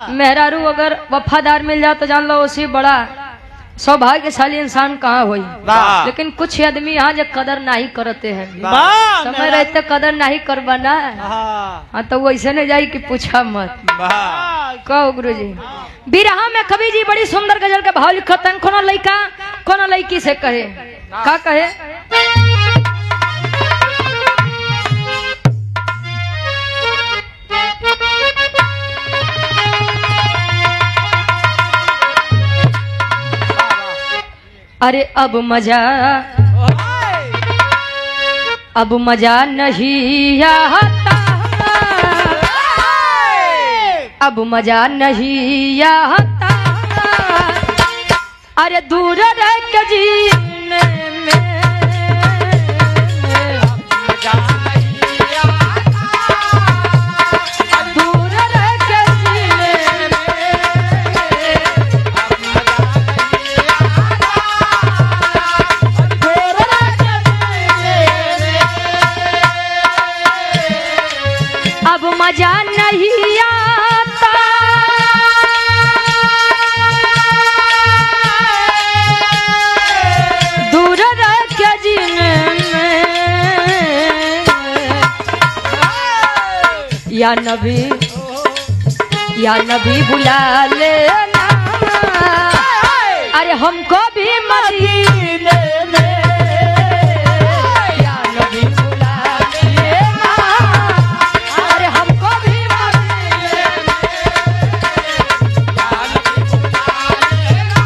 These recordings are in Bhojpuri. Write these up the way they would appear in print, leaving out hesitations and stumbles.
मेहरारू अगर वफादार मिल जाए तो जान लो उसी बड़ा सौभाग्यशाली इंसान कहाँ हुई। लेकिन कुछ आदमी यहाँ जो कदर नहीं करते हैं, समय रहते कदर नहीं करवाना। हाँ तो वैसे नहीं जाए कि पूछा मत। कहो गुरु जी बिरहा में कवि जी बड़ी सुंदर गजल के भाव लिखत हैं। कोनो लड़का कोनो लड़की से कहे का कहे, अरे अब मजा नहीं आता, अब मजा नहीं आता, अरे दूर रह के जीने में मजा नहीं आता, दूर रह के जीने में अब मजा नहीं आता, दूर रह के जीने में, या नबी बुला लेना, अरे हमको भी मदीने में, या नबी बुला लेना, अरे हमको भी मदीने में, या नबी बुला लेना।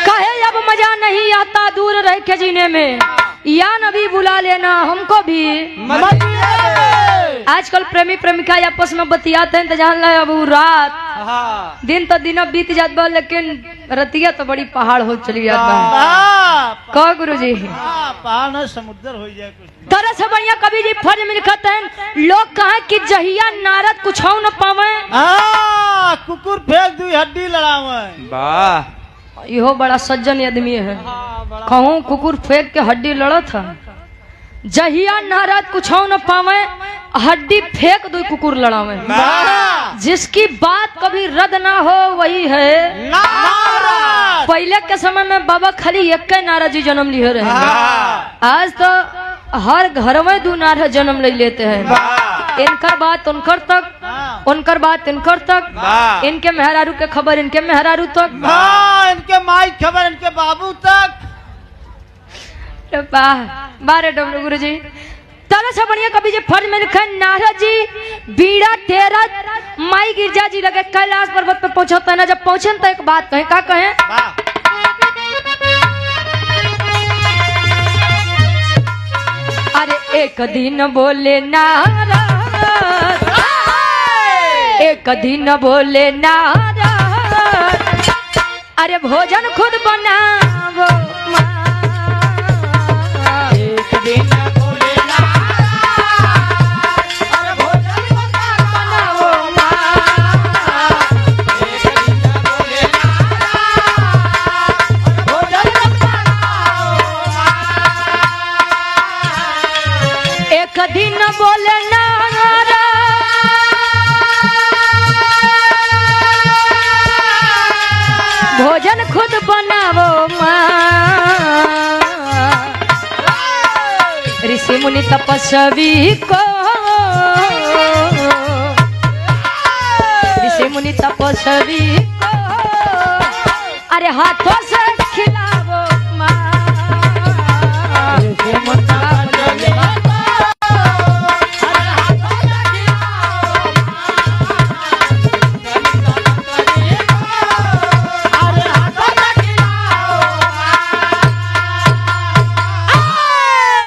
कहे अब मजा नहीं आता दूर रह के जीने में, या नबी बुला लेना हमको भी मदीने में। आजकल प्रेमी प्रेमिका आपस में बतियाते हैं तो जान ले अब रात दिन तो दिन बीत जात बा, लेकिन रतिया तो बड़ी पहाड़ हो चली जात बा। कहो गुरु जी पहाड़ न समुद्र हो जाए कुछ तरह से बढ़िया कवि जी फर्ज में लिखते हैं, लोग कहा कि जहिया नारद कुछ न पावे, कुकुर फेंक दी हड्डी लड़ावे। वाह इहो बड़ा सज्जन आदमी है। कहूँ कुकुर फेंक के हड्डी लड़त है, जहिया नारद कुछ न पावे हड्डी फेंक दो कुकुर लड़ावे। जिसकी बात कभी रद्द ना हो वही है नारद। पहले के समय में बाबा खाली एक नारद जी जन्म लिए रहे, आज तो हर घर में दो नारद जन्म ले लेते हैं। इनकर बात उनकर तक, उनकर बात इनकर तक, इनके मेहरारू के खबर इनके मेहरारू तक, इनके माई खबर इनके बाबू तक। बारे डब्लू गुरु जी तरह से बढ़िया कभी जी फर्ज में लिखा नारद जी बीड़ा तेरा माई गिरजा जी लगे कैलाश पर्वत पे पहुंचता है ना, जब पहुंचे तो एक बात कहे का कहे, अरे एक दिन बोले नारद, एक दिन बोले नारद, अरे भोजन खुद बनावो, एक दिन बोले नारद, अरे भोजन खुद बनावो, एक दिन बोले नारद, अरे भोजन खुद बनावो, एक दिन बोले नारद, भोजन खुद बनावो माँ, ऋषि मुनि तपस्वी को, ऋषि मुनि तपस्वी को, अरे हाथों से खिला